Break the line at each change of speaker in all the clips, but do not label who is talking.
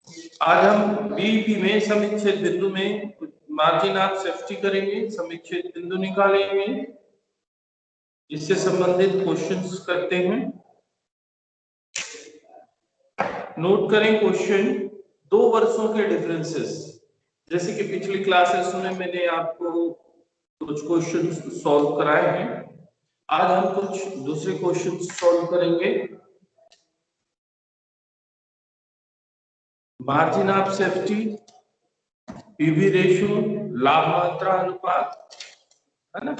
आज हम बीईपी में समीक्षित बिंदु में मार्जिन ऑफ सेफ्टी करेंगे, समीक्षित बिंदु निकालेंगे, इससे संबंधित क्वेश्चंस करते हैं। नोट करें क्वेश्चन, 2 वर्षों के डिफरेंसेस। जैसे कि पिछली क्लासेस में मैंने आपको कुछ क्वेश्चंस सॉल्व कराए हैं, आज हम कुछ दूसरे क्वेश्चंस सॉल्व करेंगे। Margin of safety, PV ratio, लाभ मात्रा अनुपात, है ना,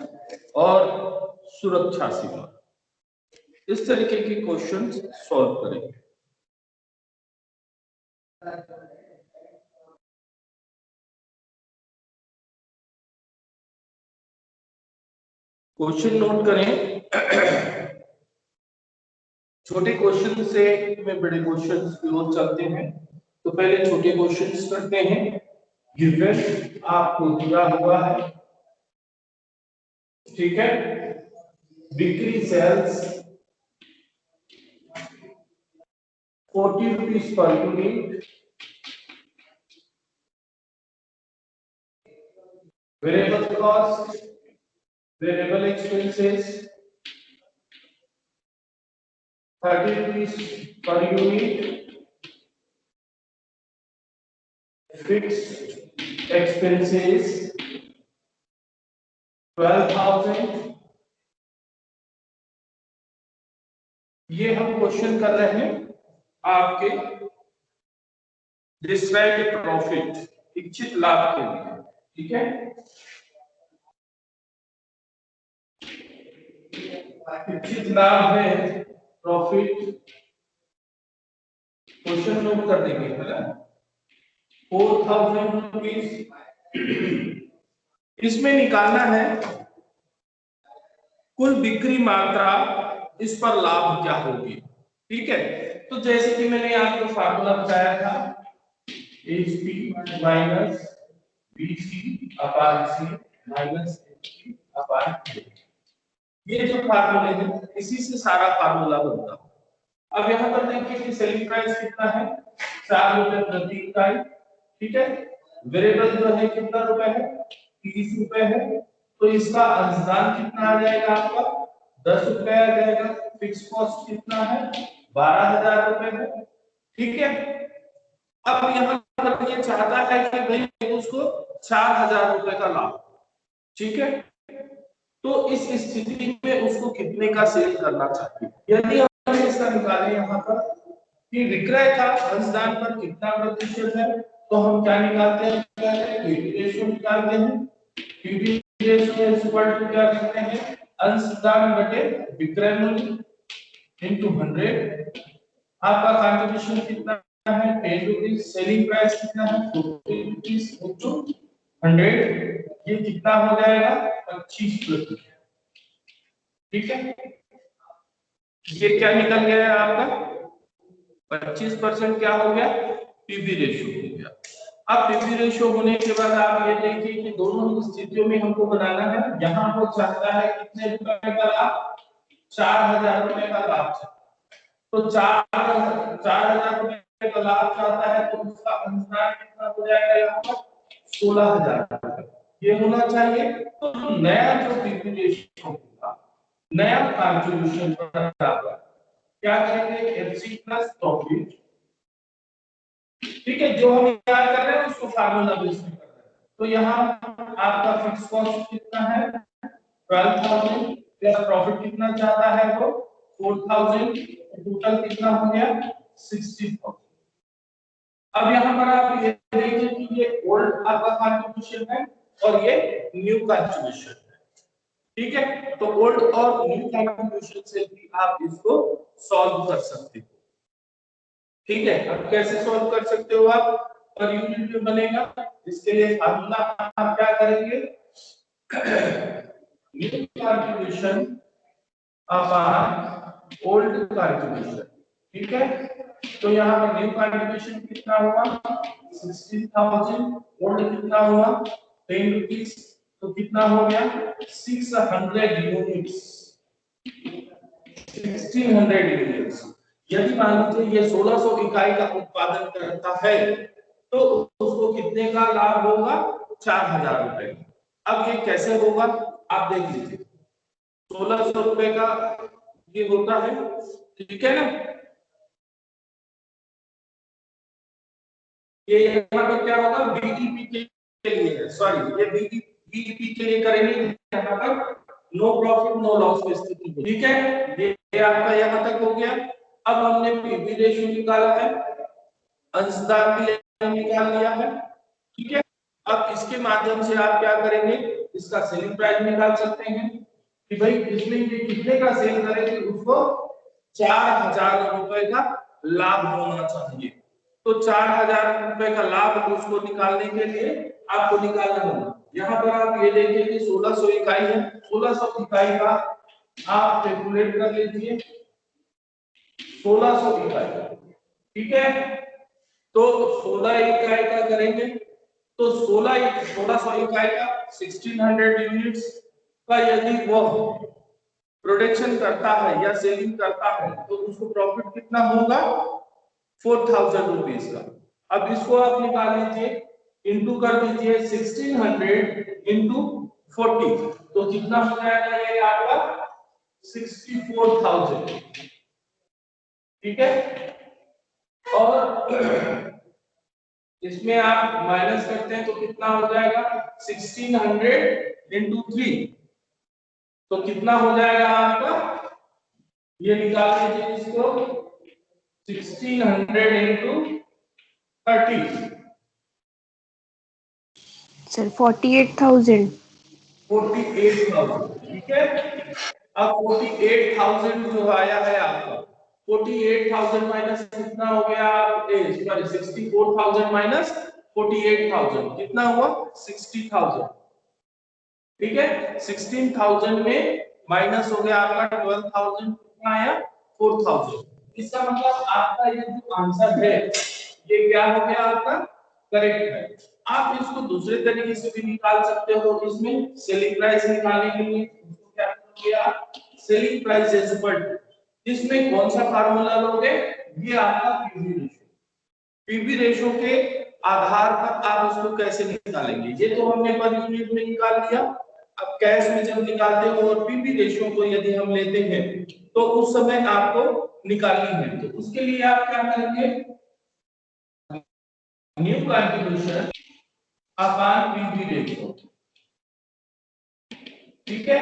और सुरक्षा सीमा, इस तरीके के क्वेश्चंस सॉल्व करेंगे। क्वेश्चन नोट करें। छोटे क्वेश्चन से में बड़े क्वेश्चन की ओर चलते हैं, तो पहले छोटे क्वेश्चन करते हैं। गिवन आपको दिया हुआ है, ठीक है, बिक्री sales 40 rupees per unit, variable cost, variable expenses 30 rupees per unit, fixed expenses 12,000। ये हम क्वेश्चन कर रहे हैं आपके डिस्क्राइब प्रॉफिट, इच्छित लाभ के लिए, ठीक है। इच्छित लाभ है प्रॉफिट, क्वेश्चन नोट कर देंगे, है ना, 4,000 रुपीज। इसमें निकालना है कुल बिक्री मात्रा, इस पर लाभ क्या होगी, ठीक है। तो जैसे कि मैंने आपको फार्मूला बताया था, HP माइनस BC अपान C माइनस HP अपान K, ये जो फार्मूले हैं इसी से सारा फार्मूला बनता है। अब यहाँ पर देखिए कि सेलिंग प्राइस कितना है, 4 रुपए प्रति इकाई, ठीक है। वेरिएबल जो है कितना रुपए है, 30 रुपए है, तो इसका अंशदान कितना आ जाएगा आपका, 10 रुपए आ जाएगा। फिक्स कॉस्ट कितना है, 12,000 रुपए है, ठीक है। अब यहाँ पर ये चाहता है कि भाई उसको 4,000 रुपए का लाभ, ठीक है। तो इस स्थिति में उसको कितने का सेल करना चाहिए। यदि हम इसका निकालें यहाँ पर कि विक्रय का अंशदान पर कितना प्रतिशत है, तो हम क्या निकालते हैं, पीवी रेशियो निकालते हैं। पीवी रेशियो इक्वल टू क्या करते हैं, अंशदान बटे विक्रय मूल्य इनटू 100। आपका कंट्रीब्यूशन कितना है, 10 रुपीस, सेलिंग प्राइस कितना है, 40 रुपीस इनटू 100, ये कितना हो जाएगा, 25%, ठीक है। ये क्या निकल गया है आपका, 25% क्या हो गया, पीवी रेशियो हो गया। अब पीवी रेशियो होने के बाद आप ये देखिए कि दोनों स्थितियों में हमको बनाना है। यहाँ वो चाहता है कितने रुपए का लाभ, 4,000 रुपए का लाभ चाहता है, तो 4,000 रुपए का लाभ चाहता है, तो उसका अंशदान कितना हो जाएगा, यहाँ पर 16,000 ये होना चाहिए। तो नया जो पीवी रेशियो होगा, नया कंट्रीब्यूशन बराबर क्या करेंगे, एफसी प्लस प्रॉफिट, ठीक है। जो हम याद कर रहे हैं उसको फार्मूला बेस में कर रहे हैं। तो यहाँ आपका फिक्स कॉस्ट कितना है, 12,000 प्लस प्रॉफिट कितना चाहता है वो 4,000, टोटल कितना हो गया 60,000। अब यहाँ पर आप ये देखिए कि ये ओल्ड आपका कंट्रीब्यूशन है और ये न्यू कंट्रीब्यूशन है, ठीक है। तो ओल्ड और न्यू कंट्रीब्यूशन से भी आप इसको सॉल्व कर सकते हो, ठीक है। अब कैसे सॉल्व कर सकते हो आप, पर यूनिट में बनेगा, इसके लिए फार्मूला आप क्या करेंगे, new contribution upon old contribution, ठीक है। तो यहाँ पर न्यू कंट्रीब्यूशन कितना हुआ, 16,000, ओल्ड कितना हुआ 10 रुपीस, तो कितना हो गया 600 यूनिट्स, 1600 यूनिट्स। यदि मान लीजिए ये 1600 इकाई का उत्पादन करता है तो उसको कितने का लाभ होगा? 4000 रुपए। अब ये कैसे होगा आप देख लीजिए। 1600 रुपए का ये होता है, ठीक है ना। ये यहाँ पर क्या होगा? बीईपी के लिए है, सॉरी ये बीईपी के लिए करेंगे यहाँ पर नो प्रॉफिट नो लॉस की स्थिति में, ठीक है। ये आपका यहाँ तक हो गया। अब हमने पीवी रेशियो निकाला है, अंशदान भी निकाल लिया है, ठीक है। अब इसके माध्यम से आप क्या करेंगे? इसका सेलिंग प्राइस निकाल सकते हैं कि भाई इसमें ये कितने का सेल करेंगे, उसको 4000 रुपए का लाभ होना चाहिए। तो 4000 रुपए का लाभ उसको निकालने के लिए आपको निकालना होगा। यहाँ पर आप ये देखिए कि 1600 इकाई है, 1600 इकाई का आप कैलकुलेट कर लीजिए। 1600 इकाई, ठीक है। तो 16 इकाई का करेंगे तो 1600 इकाई का 1600 यूनिट्स का यदि वो प्रोडक्शन करता है या सेलिंग करता है तो उसको प्रॉफिट कितना होगा? 4000 रुपीज का। अब इसको आप निकाल लीजिए, इंटू कर दीजिए 1600 इंटू 40, तो कितना हो जाएगा ये आपका? 64,000, ठीक है। और इसमें आप माइनस करते हैं तो कितना हो जाएगा? 1600 इंटू 3, तो कितना हो जाएगा आपका? ये निकाल लीजिए इसको, 1600 इंटू 30
सर 48,000।
48,000, ठीक है। अब 48,000 जो आया है आपका, 48,000 माइनस कितना हो गया? सॉरी 64,000 माइनस 48,000 कितना हुआ? 60,000, ठीक है। 16,000 में माइनस हो गया आपका 12,000, कितना आया? 4,000। इसका मतलब आपका ये जो आंसर है ये क्या हो गया आपका? करेक्ट है। आप इसको दूसरे तरीके से भी निकाल सकते हो। इसमें सेलिंग प्राइस निकालने के लिए इसको क्या करोगे आप? Selling price is equal to, इसमें कौन सा फार्मूला लोगे? ये आपका पीवी रेशियो। पीवी रेशियो के आधार पर आप उसको कैसे निकालेंगे? ये तो हमने पर यूनिट में निकाल लिया। अब कैश में जब निकालते हो और पीवी रेशियो को यदि हम लेते हैं तो उस समय आपको निकालनी है, तो उसके लिए आप क्या करेंगे? New contribution upon PV ratio, ठीक है।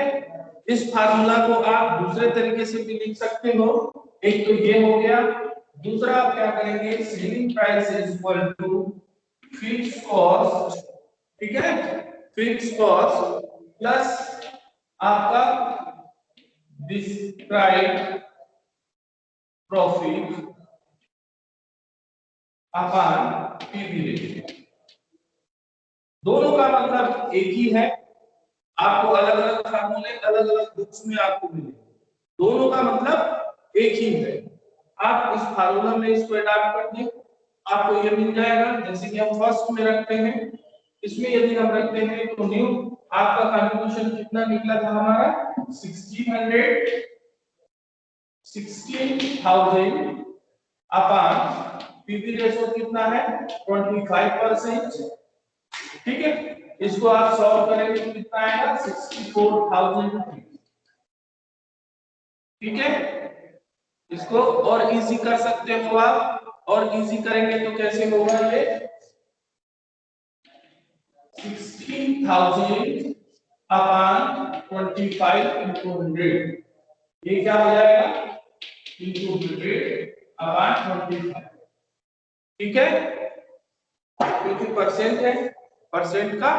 इस फार्मूला को आप दूसरे तरीके से भी लिख सकते हो। एक तो ये हो गया, दूसरा आप क्या करेंगे? Selling price is equal to fixed cost, ठीक है, फिक्स्ड कॉस्ट प्लस आपका describe profit upon PV ratio. दोनों का मतलब एक ही है। आपको अलग अलग फार्मूले अलग अलग बुक्स में आपको मिले, दोनों का मतलब एक ही है। आप इस फार्मूला में इसको अडॉप्ट कर दें, आपको ये मिल जाएगा। जैसे कि हम फर्स्ट में रखते हैं, इसमें यदि हम रखते हैं तो न्यू आपका कंट्रीब्यूशन कितना निकला था हमारा? 16,000 अपॉन पीवी रेशियो कितना है? 25%, ठीक है। इसको आप सॉल्व करेंगे तो कितना आएगा? 64,000 रुपीज, ठीक है। इसको और इजी कर सकते हो आप, और इजी करेंगे तो कैसे होगा? ये 16,000 अपॉन 25 इंटू 100, ये क्या हो जाएगा? इंटू 100 अपॉन 25, ठीक है। क्योंकि परसेंट है, परसेंट का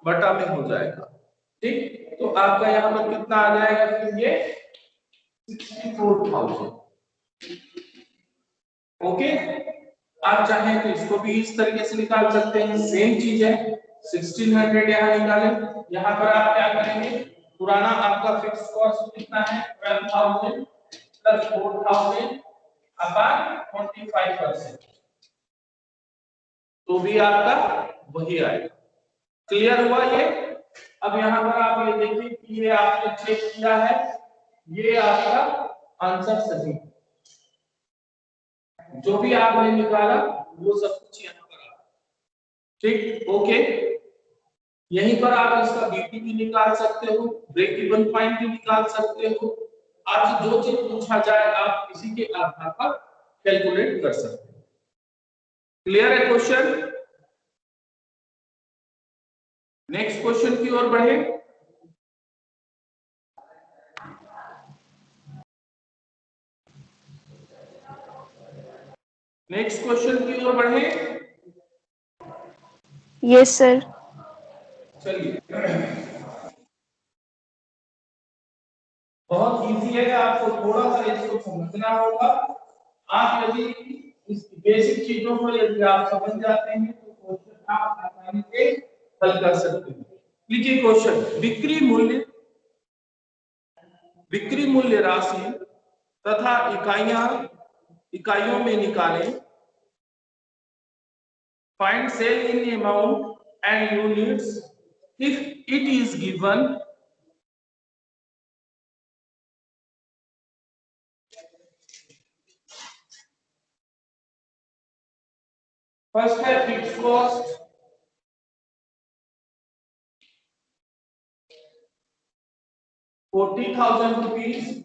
बटा में हो जाएगा, ठीक। तो आपका यहाँ पर कितना आ जाएगा? फिर ये 64,000, ओके। आप चाहें तो इसको भी इस तरीके से निकाल सकते हैं, सेम चीज है। 1600 यहाँ निकालें, यहाँ पर आप क्या करेंगे? पुराना आपका फिक्स कॉस्ट कितना है? 12,000 प्लस 4,000 अपॉन 25%, तो भी आपका वही आएगा। क्लियर हुआ ये? अब यहाँ पर आप ये देखिए कि ये आपने चेक किया है, ये आपका आंसर सही है। जो भी आपने निकाला वो सब कुछ यहाँ पर आ, ठीक, ओके। यहीं पर आप इसका बीपी भी निकाल सकते हो, ब्रेक इवन पॉइंट भी निकाल सकते हो। आपसे जो चीज पूछा जाए आप इसी के आधार पर कैलकुलेट कर सकते हो। क्लियर है क्वेश्चन? नेक्स्ट क्वेश्चन की ओर बढ़े। नेक्स्ट क्वेश्चन की ओर बढ़े।
Yes sir.
चलिए, बहुत इजी है, आपको थोड़ा सा इसको समझना होगा। आप यदि इस बेसिक चीजों को यदि आप समझ जाते हैं तो क्वेश्चन आप आसानी से हल कर सकते हैं। लिखिए क्वेश्चन, बिक्री मूल्य राशि तथा इकाइयों में निकालें। Find sale in amount and units if it is given. First है फिक्स कॉस्ट, ₹40,000।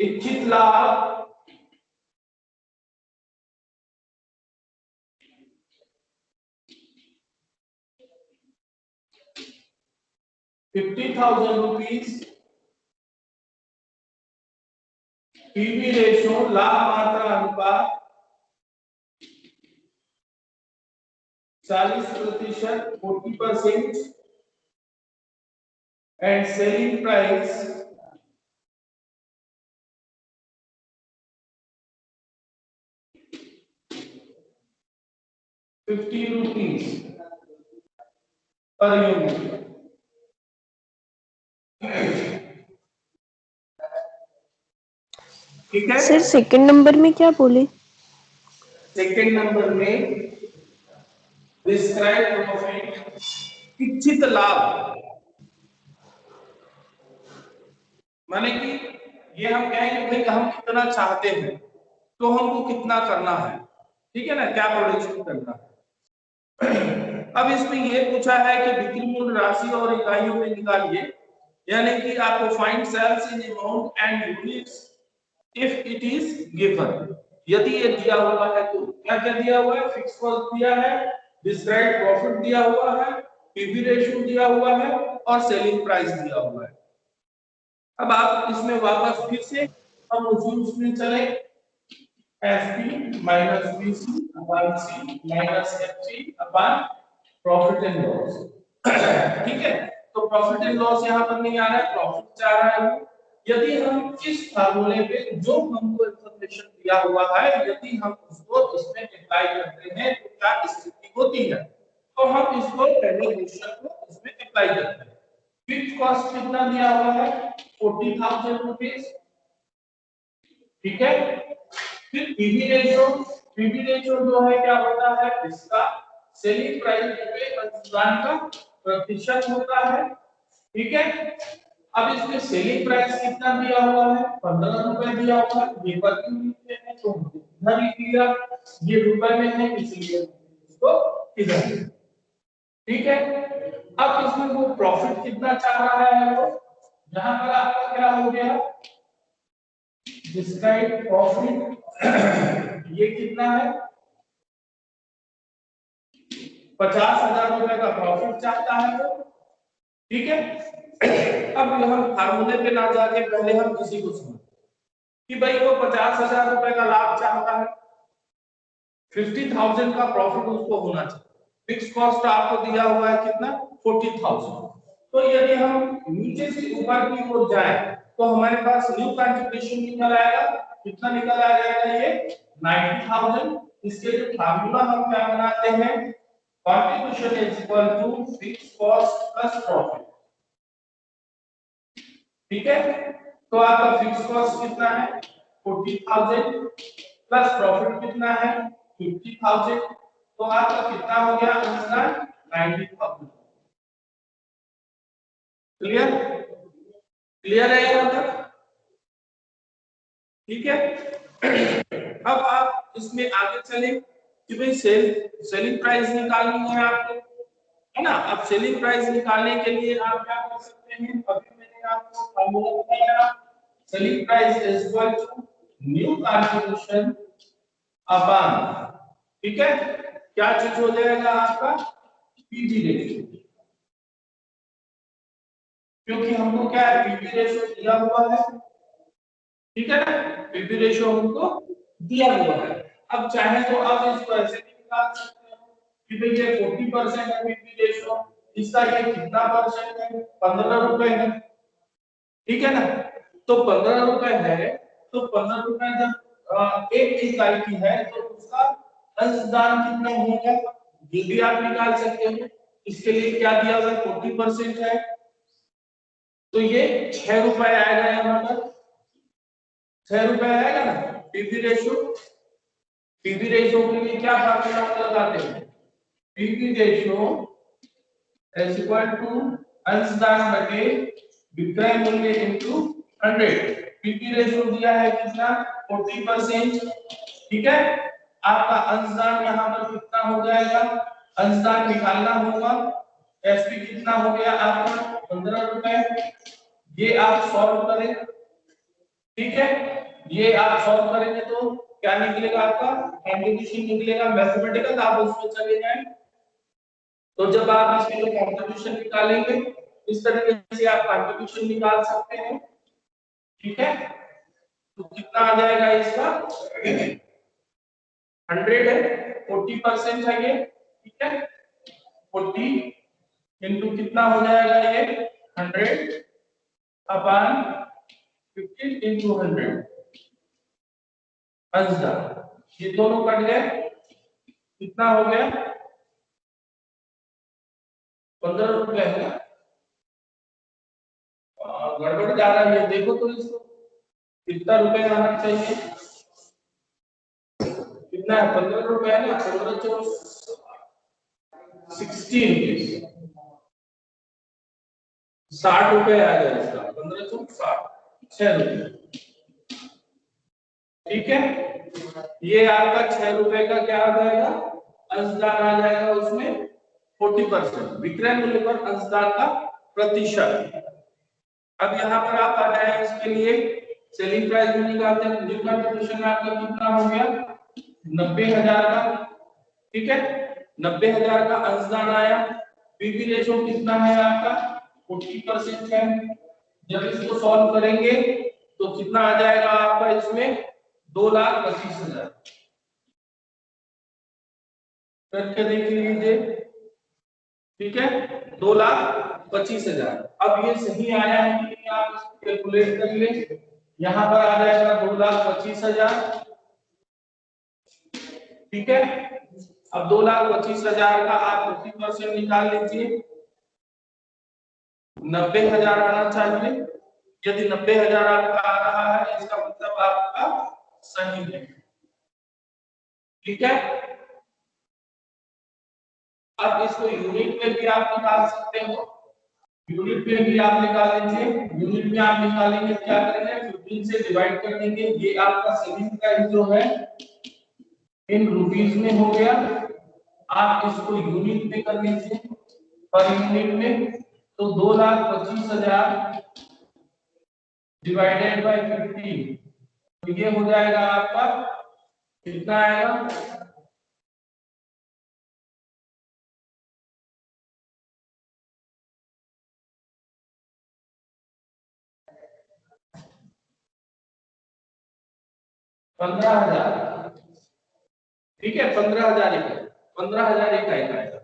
इच्छित लाभ ₹50,000। पीवी रेशो लाभ मात्रा अनुपात 40%, 40%। And selling price ₹50 per unit. ठीक है,
सर सेकंड नंबर में क्या बोले?
सेकंड नंबर में डिस्क्राइब प्रॉफिट, इच्छित लाभ, माने कि ये हम कहेंगे भाई हम कितना चाहते हैं तो हमको कितना करना है, ठीक है ना, क्या प्रोडक्शन करना है। अब इसमें ये पूछा है कि बिक्री मूल्य राशि और इकाइयों में निकालिए, यानी कि आपको find sales in amount and units if it is given. यदि ये दिया हुआ है तो क्या क्या दिया हुआ है? फिक्स कॉस्ट दिया है, डिस्क्राइब प्रॉफिट दिया हुआ है, पीवी रेशियो दिया हुआ है और सेलिंग प्राइस दिया हुआ है। अब आप इसमें वापस फिर से हम उसमें चले, FP minus BC upon C minus FC upon profit and loss. ठीक है, तो प्रॉफिट एंड लॉस यहाँ पर नहीं आ रहा है, प्रॉफिट चाह रहा है वो। यदि हम इस फार्मूले पे जो हमको इंफॉर्मेशन दिया हुआ है यदि हम उसको इसमें अप्लाई करते हैं तो क्या स्थिति होती है, तो हम इसको पहले क्वेश्चन को इसमें अप्लाई करते हैं। फिक्स कॉस्ट कितना दिया हुआ है? ₹40,000। ठीक है, फिर पीवी रेशियो जो है क्या होता है? इसका सेलिंग प्राइस पे अनुदान का प्रतिशत होता है। ठीक है, अब इसमें सेलिंग प्राइस कितना दिया हुआ है? ₹15 दिया हुआ है। ये पर यूनिट में है तो इधर लिख दिया, ये रुपए में है इसलिए इसको इधर। ठीक है, अब इसमें वो प्रॉफिट कितना चाह रहा है वो, यहां पर आपका क्या हो गया? डिस्क्राइब प्रॉफिट ये कितना है? ₹50,000 का प्रॉफिट चाहता है वो। ठीक है, अब हम फार्मूले पे ना जाके पहले हम इसी को समझ कि भाई वो ₹50,000 का लाभ चाहता है, 50,000 का प्रॉफिट उसको होना चाहिए। फिक्स कॉस्ट आपको दिया हुआ है कितना? 40,000। तो यदि हम नीचे से ऊपर की ओर जाए तो हमारे पास न्यू कंट्रीब्यूशन निकल आएगा, कितना निकल आ जाएगा? ये 90,000। इसके जो फार्मूला हम क्या बनाते हैं? Contribution is equal to fix cost plus profit. ठीक है, तो आपका फिक्स कॉस्ट कितना है? 40,000 प्लस प्रॉफिट कितना है? 50,000। तो आपका कितना हो गया आंसर? 90,000। क्लियर? क्लियर है यहाँ तक? ठीक है। अब आप इसमें आगे चले कि भाई सेलिंग प्राइस निकालनी है आपको, है ना। अब सेलिंग प्राइस निकालने के लिए आप क्या कर सकते हैं, अभी मैंने आपको फॉर्मूला बताया, selling price is equal to new contribution upon, ठीक है, क्या चीज हो जाएगा आपका, पीवी रेशियो, क्योंकि हमको क्या है, पीवी रेशियो दिया हुआ है, ठीक है ना, पीवी रेशियो हमको दिया हुआ है। अब चाहे तो आप इसको ऐसे भी निकाल सकते हो कि भाई ये 40% है पीवी रेशियो, इसका ये कितना परसेंट है, 15 रुपए है, ठीक है ना। तो 15 रुपए है, तो 15 रुपए जब एक इकाई की है तो उसका अंशदान कितना होगा, ये भी आप निकाल सकते हो। इसके लिए क्या दिया हुआ है, 40% है, तो ये 6 रुपए आएगा, यहाँ पर 6 रुपए आएगा ना। पीवी रेशियो, पीवी रेशियो के लिए क्या फार्मूला लगाते हैं, PV ratio is equal to अंशदान बटे विक्रय मूल्य इनटू 100। पीवी रेशियो दिया है कितना, 40%, ठीक है। आपका अंशदान यहाँ पर कितना हो जाएगा, अंशदान निकालना होगा, एसपी कितना हो गया आपका 15 रुपए, ये आप सॉल्व करें, ठीक है। ये आप सॉल्व करेंगे तो क्या निकलेगा आपका, कंट्रीब्यूशन निकलेगा, मैथमेटिकल आप उसमें चले जाएं, तो जब आप इसके लिए कंट्रीब्यूशन निकालेंगे इस तरीके से आप कंट्रीब्यूशन निकाल सकते हैं, ठीक है। तो कितना आ जाएगा इसका, 100 है, 40% है ये, ठीक है, 40 इंटू कितना हो जाएगा ये 100 अपॉन 15 इंटू 100 अंशदान, ये दोनों कट गए, कितना हो गया 15 रुपए है ना। गड़बड़ जा रहा है, देखो तो इसको कितना रुपए आना चाहिए, कितना है 15 रुपए है ना, 15 चो 16 60 रुपए आ गया इसका, 15 चो 60, 6 रुपए, ठीक है। ये आपका 6 रुपए का क्या आ जाएगा, अंशदान आ जाएगा उसमें 40%, विक्रय मूल्य पर अंशदान का प्रतिशत। अब यहाँ पर आप आ जाए इसके लिए सेलिंग प्राइस में निकालते हैं, न्यू कंट्रीब्यूशन आपका कितना हो गया 90,000 का, ठीक है, 90,000 का अंशदान आया, पीवी रेशियो कितना है आपका 40% है। जब इसको सॉल्व करेंगे तो कितना आ जाएगा आपका इसमें 2,25,000, करके देख लीजिए, ठीक है, 2,25,000। अब ये सही आया है कि नहीं आप इसको कैलकुलेट कर ले, यहाँ पर आ जाएगा 2,25,000, ठीक है। अब 2,25,000 का आप 40% निकाल लीजिए, 90,000 आना चाहिए। यदि 90,000 आपका आ रहा है इसका मतलब आपका सही है, ठीक है। अब इसको यूनिट में भी आप निकाल सकते हो, यूनिट में भी आप निकाल लीजिए, यूनिट में आप निकालेंगे क्या करेंगे 15 से डिवाइड कर देंगे, ये आपका सेलिंग प्राइस जो है इन रुपीस में हो गया, आप इसको यूनिट में कर लीजिए, पर यूनिट में, तो 2,25,000 डिवाइडेड बाय 15, तो ये हो जाएगा आपका कितना आएगा, ₹15,000, ठीक है, 15,000 इकाई, 15,000 इकाई का आएगा,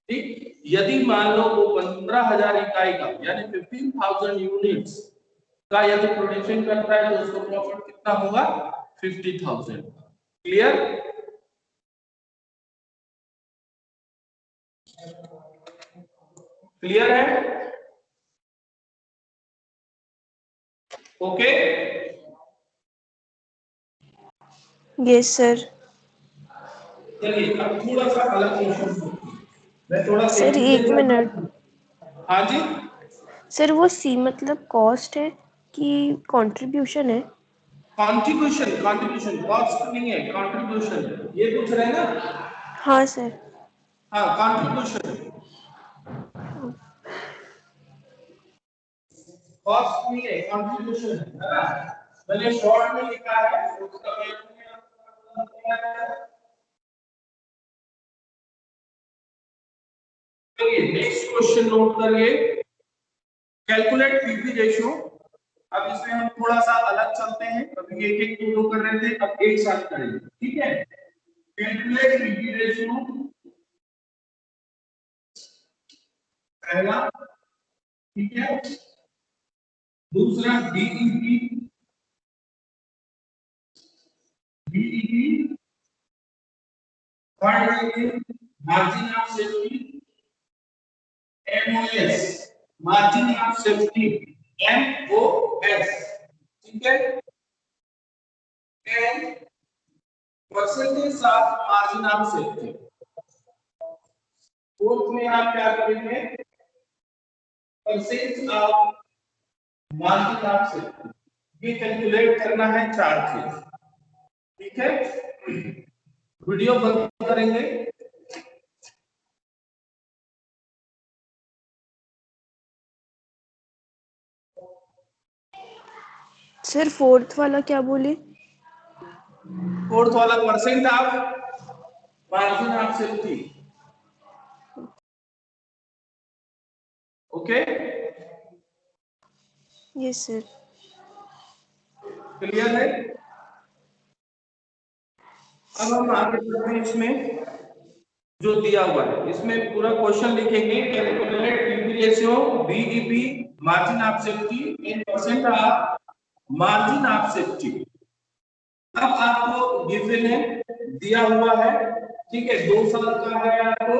ठीक। यदि मान लो वो 15,000 इकाई का यानी 15,000 यूनिट्स का यदि प्रोडक्शन करता है तो उसको प्रॉफिट कितना होगा 50,000। क्लियर, क्लियर है, ओके।
Yes sir.
चलिए अब थोड़ा सा अलग क्वेश्चन, मैं थोड़ा
सर
तेजी से
एक
चल रहा
मिनट,
हूं, हाँ जी।
सर वो सी मतलब कॉस्ट है। कि कंट्रीब्यूशन है।
कंट्रीब्यूशन कॉस्ट नहीं है, कंट्रीब्यूशन ये पूछ रहे हैं ना।
हाँ सर।
हाँ कंट्रीब्यूशन, कॉस्ट नहीं है, कंट्रीब्यूशन है ना। मैंने शॉर्ट में लिखा है उसका नेक्स्ट क्वेश्चन नोट करिए, कैलकुलेट पीवी रेशियो। अब इसमें हम थोड़ा सा अलग चलते हैं, अभी एक एक दो कर रहे थे, अब एक साथ करेंगे, ठीक है। कैलकुलेट पीवी रेशियो पहला, ठीक है। दूसरा BEP, BEP third margin of safety, MOS margin of safety, MOS, ठीक है। And percentage of margin of safety. Fourth में आप क्या करेंगे, percentage of margin of safety, ये कैलकुलेट करना है चार चीज, ठीक है। वीडियो बंद करेंगे।
सर फोर्थ वाला क्या बोले?
फोर्थ वाला percent of margin of safety, okay.
Yes sir.
Clear है। अब हम आगे बढ़ते हैं, इसमें जो दिया हुआ है इसमें पूरा क्वेश्चन लिखेंगे, calculate PV ratio, BEP margin of safety in percent of margin of safety. अब आपको गिवन है, दिया हुआ है, ठीक है। 2 साल का है आपको,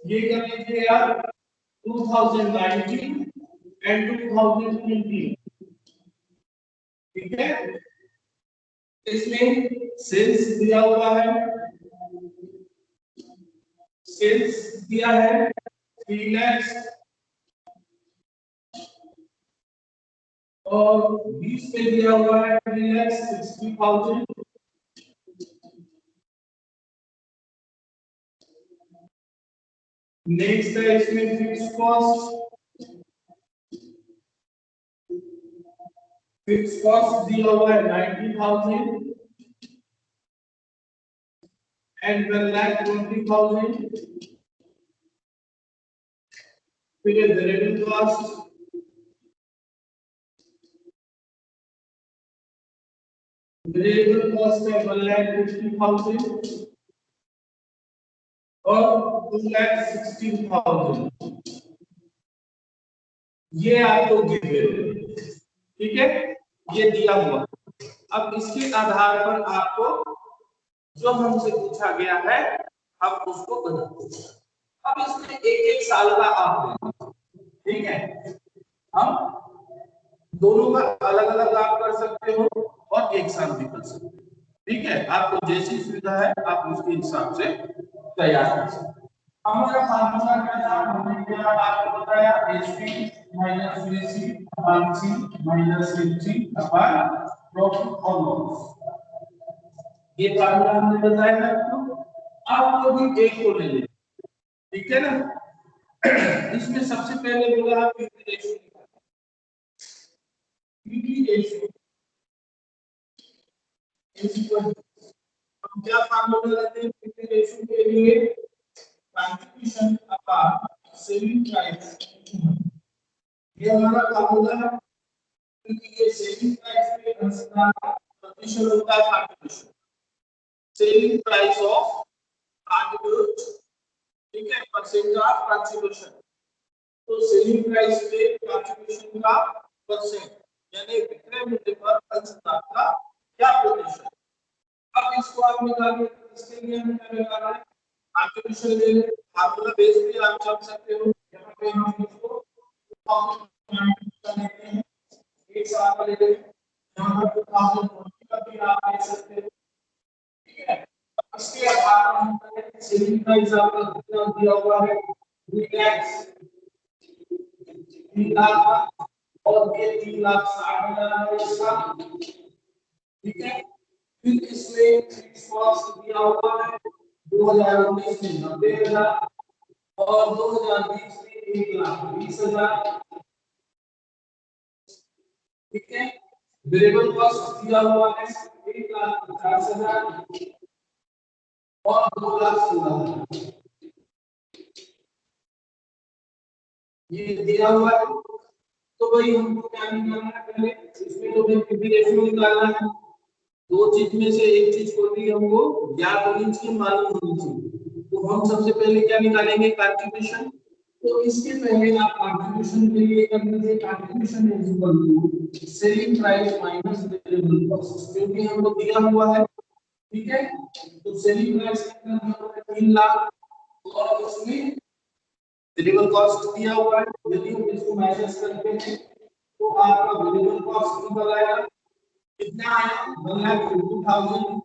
ये कर लीजिए आप 2019 एंड 2020, ठीक है। इसमें सेल्स दिया हुआ है, सेल्स दिया है 3 लाख और 20 पे दिया हुआ है 3,60,000। नेक्स्ट है इसमें फिक्स कॉस्ट दिया हुआ है 90,000 एंड 1,20,000। फिर वेरिएबल कॉस्ट, वेरिएबल कॉस्ट है 1,50,000 और 2,16,000, ये आपको गिवन, ठीक है, ये दिया हुआ। अब इसके आधार पर आपको जो हमसे पूछा गया है हम उसको बनाते हैं। अब इसमें एक एक साल का आप लेंगे, ठीक है। हम दोनों का अलग अलग आप कर सकते हो और एक साथ भी कर सकते हो, ठीक है। आपको जैसी सुविधा है आप उसके हिसाब से तैयार कर सकते हो। हमारा फार्मूला क्या था, हमने क्या आपको बताया, HP minus VC upon C minus HC upon profit on loss, ये फार्मूला हमने बताया था आपको। आपको भी एक को ले लें, ठीक है ना। इसमें सबसे पहले बोला पीवी रेशियो, पीवी रेशियो हम क्या फार्मूला लेते हैं पीवी रेशियो के लिए, कंट्रीब्यूशन अपॉन सेलिंग प्राइस, ये हमारा फार्मूला है। क्योंकि ये सेलिंग प्राइस पे प्रतिशत होता है contribution, selling price of contribute, ठीक है, परसेंट ऑफ कंट्रीब्यूशन। तो सेलिंग प्राइस पे कंट्रीब्यूशन का परसेंट यानी विक्रय मूल्य पर अंशदान का क्या प्रतिशत। अब इसको आप निकालिए, इसके लिए हम क्या निकालना है, कंट्रीब्यूशन ले लें, फार्मूला बेस पे आप चल सकते हो। यहां पे हम इसको 2019 लेते हैं, एक साल का लेते हैं, यहां पर 2020 का भी आप ले सकते हो, ठीक है। इसके आधार पर हम करेंगे सेलिंग प्राइस आपका कितना दिया हुआ है 2 लाख, 3 लाख और ये 3,60,000 है इसका, ठीक है। फिर इसमें फिक्स कॉस्ट दिया हुआ है 2019 में 90,000 और 2020 में 1,20,000, ठीक है। वेरिएबल कॉस्ट दिया हुआ है 1,50,000 और 2,16,000, ये दिया हुआ है। तो भाई हमको क्या निकालना है, पहले इसमें तो भाई रेशियो निकालना है। दो चीज में से एक चीज को भी हमको ज्ञात होनी चाहिए, मालूम होनी चाहिए। तो हम सबसे पहले क्या निकालेंगे, कंट्रीब्यूशन। तो इसके पहले आप कंट्रीब्यूशन के लिए कर लीजिए, contribution is equal to selling price minus variable cost, क्योंकि हमको दिया हुआ है, ठीक है। तो सेलिंग प्राइस कितना दिया हुआ है, 3 लाख, और उसमें वेरिएबल कॉस्ट दिया हुआ है। यदि हम इसको माइनस करते हैं तो आपका वेरिएबल कॉस्ट निकल आएगा, कितना आया, 1,50,000।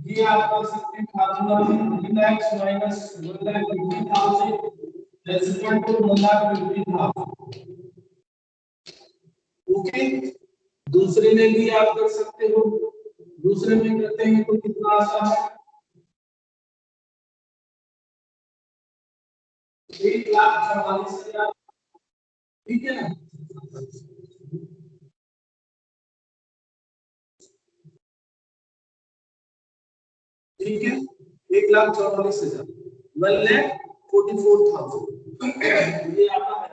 ये आपका सकते फार्मूला है, 3 lakh minus 1,50,000 is equal to 1,50,000। Okay. दूसरे में भी आप कर सकते हो, दूसरे में करते हैं तो कितना आता है, 1,44,000, ठीक है ना। ठीक है, 1,44,000, 1,44,000 ये आपका है।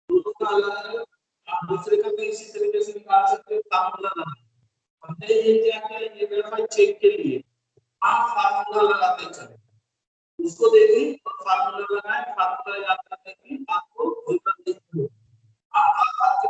दोनों का अलग अलग, आप दूसरे का भी इसी तरीके से निकाल सकते हो, फार्मूला लगा। हमने ये क्या किया, ये वेरीफाई चेक के लिए आप फार्मूला लगाते चले, उसको देखिए और फार्मूला लगाए, फार्मूला याद करने की आपको जरूरत नहीं है। आपके